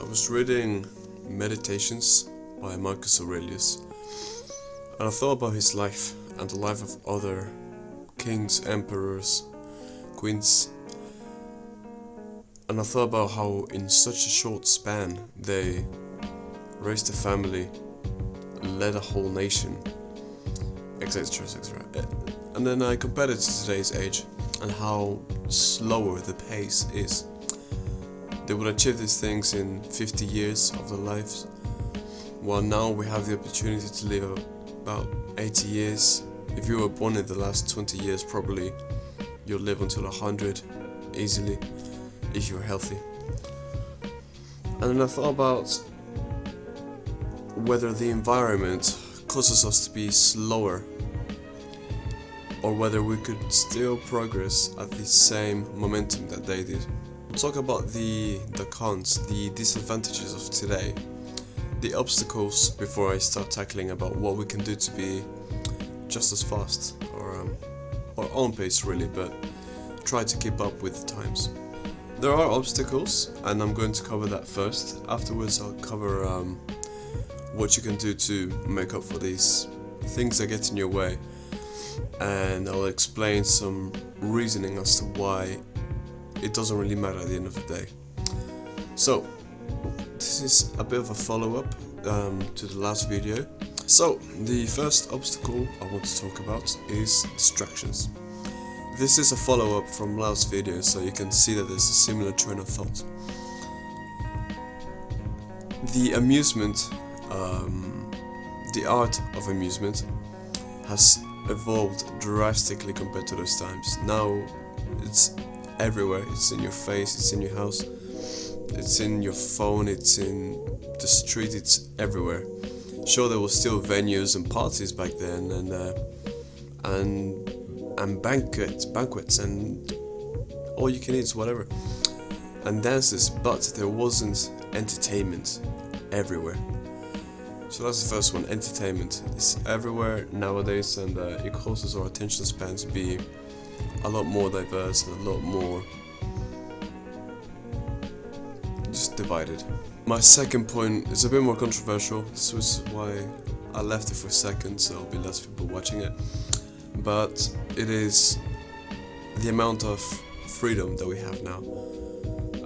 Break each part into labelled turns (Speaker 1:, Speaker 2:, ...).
Speaker 1: I was reading Meditations by Marcus Aurelius, and I thought about his life and the life of other kings, emperors, queens, and I thought about how in such a short span they raised a family, led a whole nation, etc, etc. And then I compared it to today's age and how slower the pace is. They would achieve these things in 50 years of their lives, while now we have the opportunity to live about 80 years. If you were born in the last 20 years, probably you'll live until 100 easily, if you're healthy. And then I thought about whether the environment causes us to be slower, or whether we could still progress at the same momentum that they did. We'll talk about the cons, the disadvantages of today, the obstacles, before I start tackling about what we can do to be just as fast, or on pace really, but try to keep up with the times. There are obstacles, and I'm going to cover that first. Afterwards I'll cover what you can do to make up for these things that get in your way, and I'll explain some reasoning as to why it doesn't really matter at the end of the day. So this is a bit of a follow-up to the last video. So the first obstacle I want to talk about is distractions. This is a follow-up from last video, so you can see that there's a similar train of thought. The amusement, the art of amusement has evolved drastically compared to those times. Now it's everywhere, it's in your face, it's in your house, it's in your phone, it's in the street, it's everywhere. Sure, there were still venues and parties back then, and banquets and all you can eat, whatever, and dances, but there wasn't entertainment everywhere. So that's the first one. Entertainment is everywhere nowadays, and it causes our attention span to be a lot more diverse and a lot more just divided. My second point is a bit more controversial. This was why I left it for a second, so there'll be less people watching it. But it is the amount of freedom that we have now.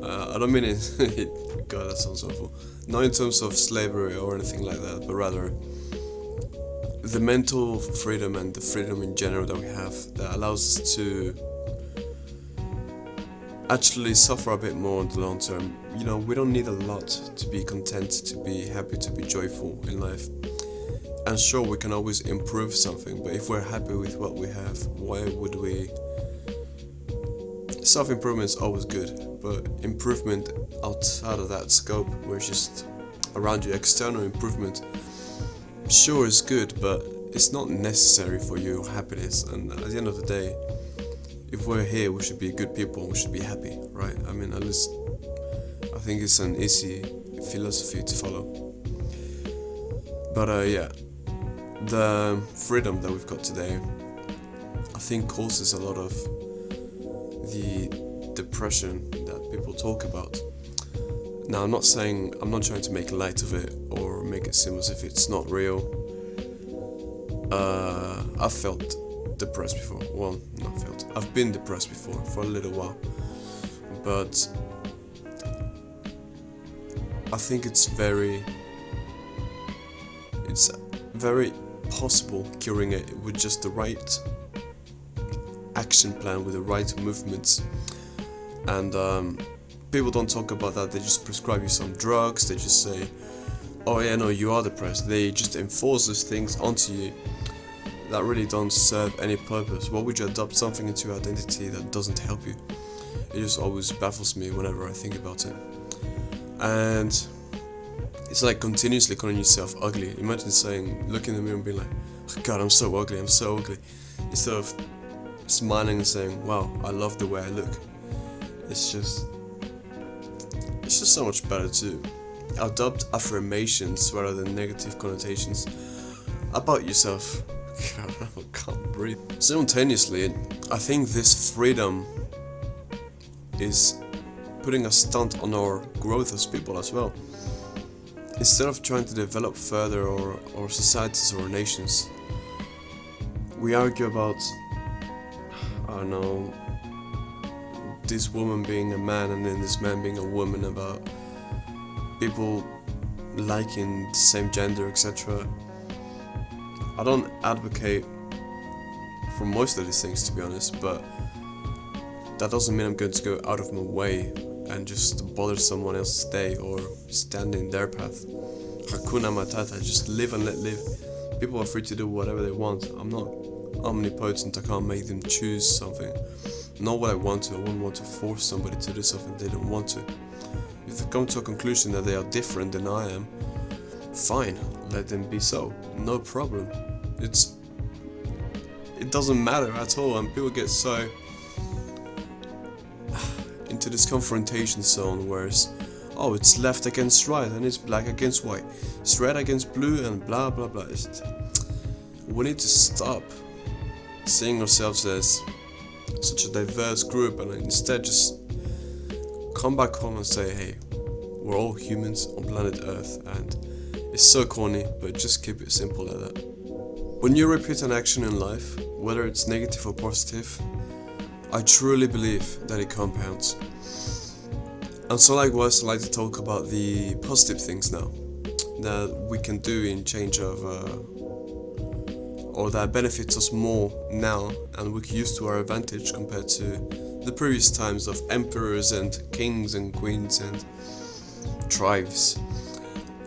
Speaker 1: I don't mean it God, that sounds awful. Not in terms of slavery or anything like that, but rather the mental freedom and the freedom in general that we have, that allows us to actually suffer a bit more in the long term. You know, we don't need a lot to be content, to be happy, to be joyful in life. And sure, we can always improve something, but if we're happy with what we have, why would we? Self-improvement is always good, but improvement outside of that scope, where it's just around you, external improvement, sure is good, but it's not necessary for your happiness. And at the end of the day, if we're here, we should be good people, we should be happy, right? I mean, at least I think it's an easy philosophy to follow. But yeah, the freedom that we've got today, I think, causes a lot of the depression that people talk about. Now, I'm not trying to make light of it or make it seem as if it's not real. I've felt depressed before. Well, not felt. I've been depressed before for a little while. But I think it's very possible curing it with just the right action plan, with the right movements. And people don't talk about that. They just prescribe you some drugs. They just say, oh yeah, no, you are depressed. They just enforce those things onto you that really don't serve any purpose. Why would you adopt something into your identity that doesn't help you? It just always baffles me whenever I think about it. And it's like continuously calling yourself ugly. Imagine looking in the mirror and being like, oh, God, I'm so ugly, instead of smiling and saying, wow, I love the way I look. It's just so much better to adopt affirmations rather than negative connotations about yourself. God, I can't breathe. Simultaneously, I think this freedom is putting a stunt on our growth as people as well. Instead of trying to develop further our societies or nations, we argue about, I don't know, this woman being a man and then this man being a woman, about people liking the same gender, etc. I don't advocate for most of these things, to be honest, but that doesn't mean I'm going to go out of my way and just bother someone else's day or stand in their path. Hakuna Matata, just live and let live. People are free to do whatever they want. I'm not omnipotent, I can't make them choose something. Not what I want to. I wouldn't want to force somebody to do something they don't want to. If they come to a conclusion that they are different than I am, fine, let them be so. No problem. It doesn't matter at all, and people get so into this confrontation zone where it's, oh, it's left against right and it's black against white, it's red against blue and blah blah blah. We need to stop seeing ourselves as such a diverse group and instead just come back home and say, hey, we're all humans on planet Earth, and it's so corny, but just keep it simple like that. When you repeat an action in life, whether it's negative or positive, I truly believe that it compounds. And so likewise, I like to talk about the positive things now that we can do in change of, or that benefits us more now and we can use to our advantage compared to the previous times of emperors and kings and queens and tribes.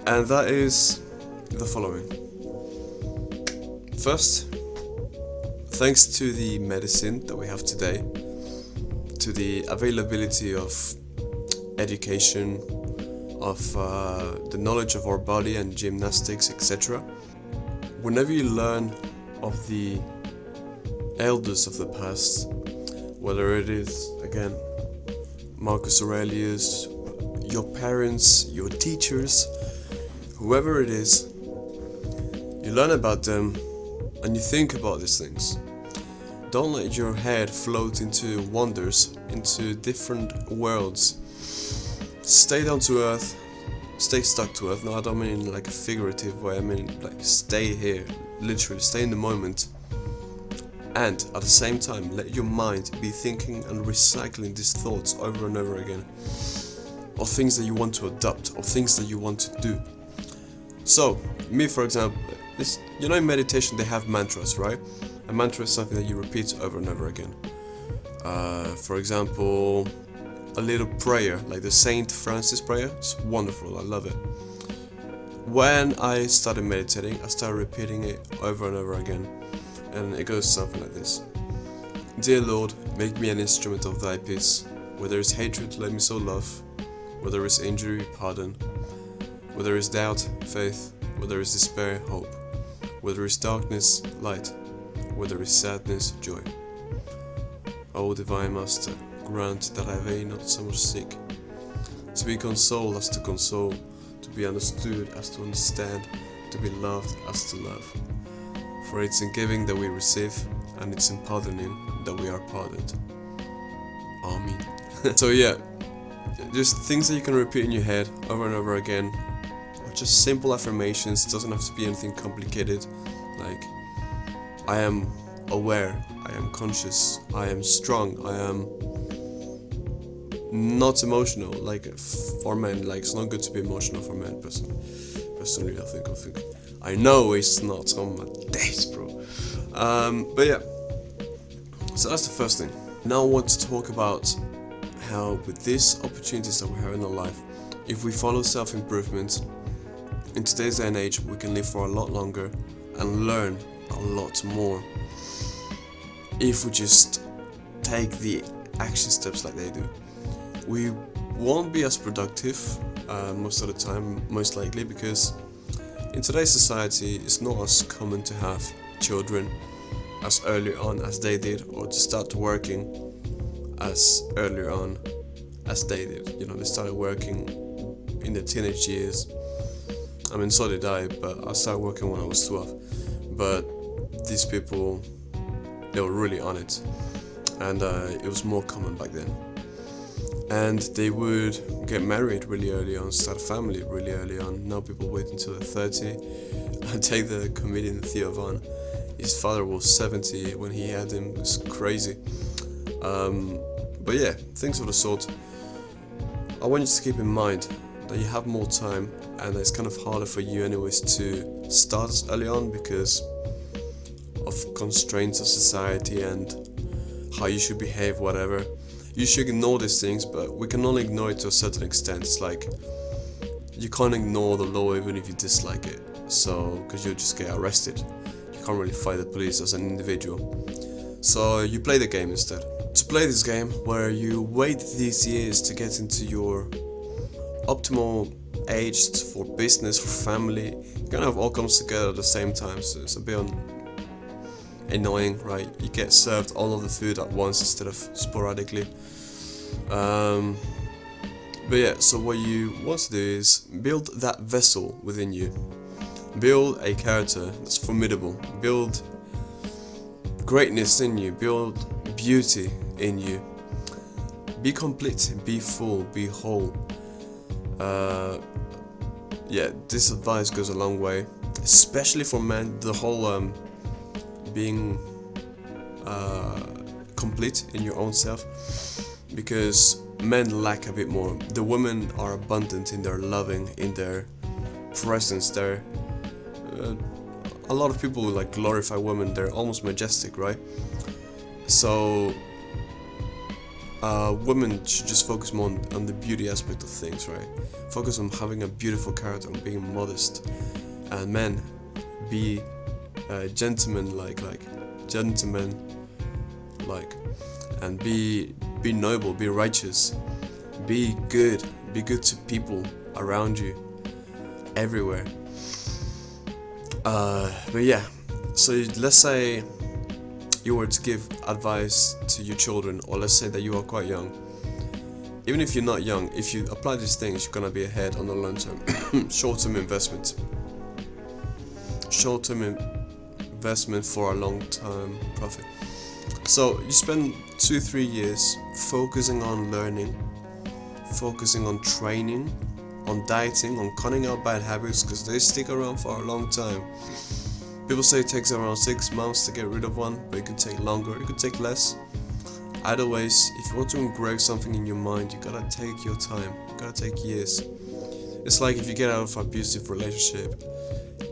Speaker 1: And that is the following. First, thanks to the medicine that we have today, to the availability of education, of the knowledge of our body and gymnastics, etc. Whenever you learn of the elders of the past, whether it is, again, Marcus Aurelius, your parents, your teachers, whoever it is, you learn about them and you think about these things. Don't let your head float into wonders, into different worlds. Stay down to earth, stay stuck to earth. No, I don't mean in like a figurative way, I mean like stay here, literally stay in the moment. And at the same time, let your mind be thinking and recycling these thoughts over and over again, or things that you want to adopt, or things that you want to do. So, me for example, in meditation they have mantras, right? A mantra is something that you repeat over and over again. For example, a little prayer, like the Saint Francis prayer. It's wonderful, I love it. When I started meditating, I started repeating it over and over again. And it goes something like this. Dear Lord, make me an instrument of thy peace. Where there is hatred, let me sow love. Where there is injury, pardon. Where there is doubt, faith. Where there is despair, hope. Where there is darkness, light. Where there is sadness, joy. O Divine Master, grant that I may not so much seek to be consoled as to console, to be understood as to understand, to be loved as to love. For it's in giving that we receive, and it's in pardoning that we are pardoned. Amen. So yeah, just things that you can repeat in your head over and over again, or just simple affirmations. It doesn't have to be anything complicated, like I am aware, I am conscious, I am strong, I am not emotional. Like for men, like it's not good to be emotional for men. Personally, I think I know it's not on my days, bro. But yeah, so that's the first thing. Now I want to talk about how with these opportunities that we have in our life, if we follow self-improvement, in today's day and age, we can live for a lot longer and learn a lot more if we just take the action steps like they do. We won't be as productive most of the time, most likely, because in today's society it's not as common to have children as early on as they did, or to start working as earlier on as they did. They started working in their teenage years. I mean, so did I, but I started working when I was 12. But these people, they were really on it, and it was more common back then. and they would get married really early on, start a family really early on. Now people wait until they're 30. And take the comedian Theo Von. His father was 70 when he had him. It was crazy. But yeah, things of the sort. I want you to keep in mind that you have more time, and it's kind of harder for you anyways to start early on because of constraints of society and how you should behave, whatever. You should ignore these things, but we can only ignore it to a certain extent. It's like you can't ignore the law even if you dislike it, so because you'll just get arrested. You can't really fight the police as an individual, so you play the game instead. To play this game where you wait these years to get into your optimal age for business, for family, kind of all comes together at the same time, so it's a bit annoying, right? You get served all of the food at once instead of sporadically. But yeah, so what you want to do is build that vessel within you. Build a character that's formidable. Build greatness in you. Build beauty in you. Be complete, be full, be whole. Yeah, this advice goes a long way, especially for men. The whole being complete in your own self, because men lack a bit more. The women are abundant in their loving, in their presence. They're a lot of people like glorify women. They're almost majestic, right? So women should just focus more on the beauty aspect of things, right? Focus on having a beautiful character, on being modest, and men, be gentlemen like, and be noble, be righteous, be good to people around you, everywhere. But yeah, so let's say you were to give advice to your children, or let's say that you are quite young. Even if you're not young, if you apply these things, you're gonna be ahead on the long term. Short-term investment for a long-term profit. So you spend 2-3 years focusing on learning, focusing on training, on dieting, on cutting out bad habits, because they stick around for a long time. People say it takes around 6 months to get rid of one, but it could take longer, it could take less. Either ways, if you want to engrave something in your mind, you gotta take your time, you gotta take years. It's like if you get out of an abusive relationship,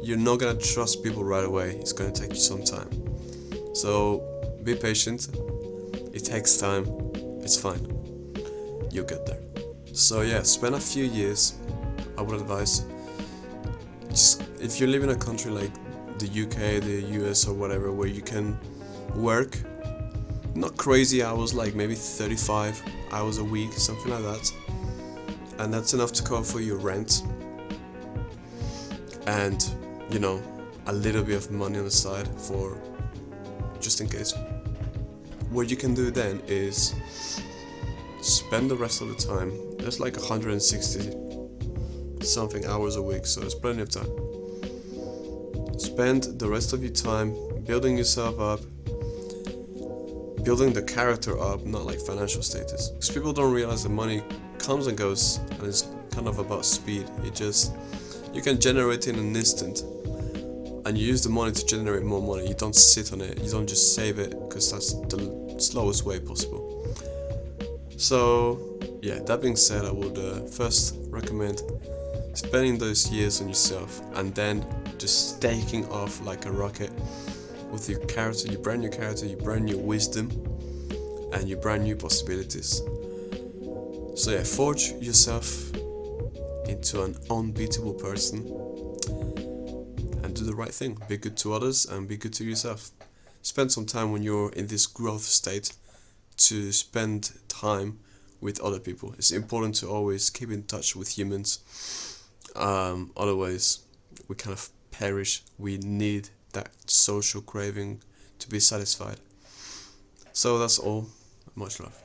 Speaker 1: you're not gonna trust people right away. It's gonna take you some time. So be patient. It takes time. It's fine. You'll get there. So yeah, spend a few years. I would advise. Just, if you live in a country like the UK, the US, or whatever, where you can work not crazy hours, like maybe 35 hours a week, something like that, and that's enough to cover for your rent and, you know, a little bit of money on the side for just in case. What you can do then is spend the rest of the time. There's like 160 something hours a week, so there's plenty of time. Spend the rest of your time building yourself up, building the character up, not like financial status. Because people don't realize that money comes and goes, and it's kind of about speed. You can generate it in an instant, and you use the money to generate more money. You don't sit on it, you don't just save it, because that's the slowest way possible. So yeah, that being said, I would first recommend spending those years on yourself, and then just taking off like a rocket with your character, your brand new character, your brand new wisdom, and your brand new possibilities. So yeah, forge yourself into an unbeatable person and do the right thing. Be good to others and be good to yourself. Spend some time when you're in this growth state to spend time with other people. It's important to always keep in touch with humans. Otherwise, we kind of perish. We need that social craving to be satisfied. So that's all. Much love.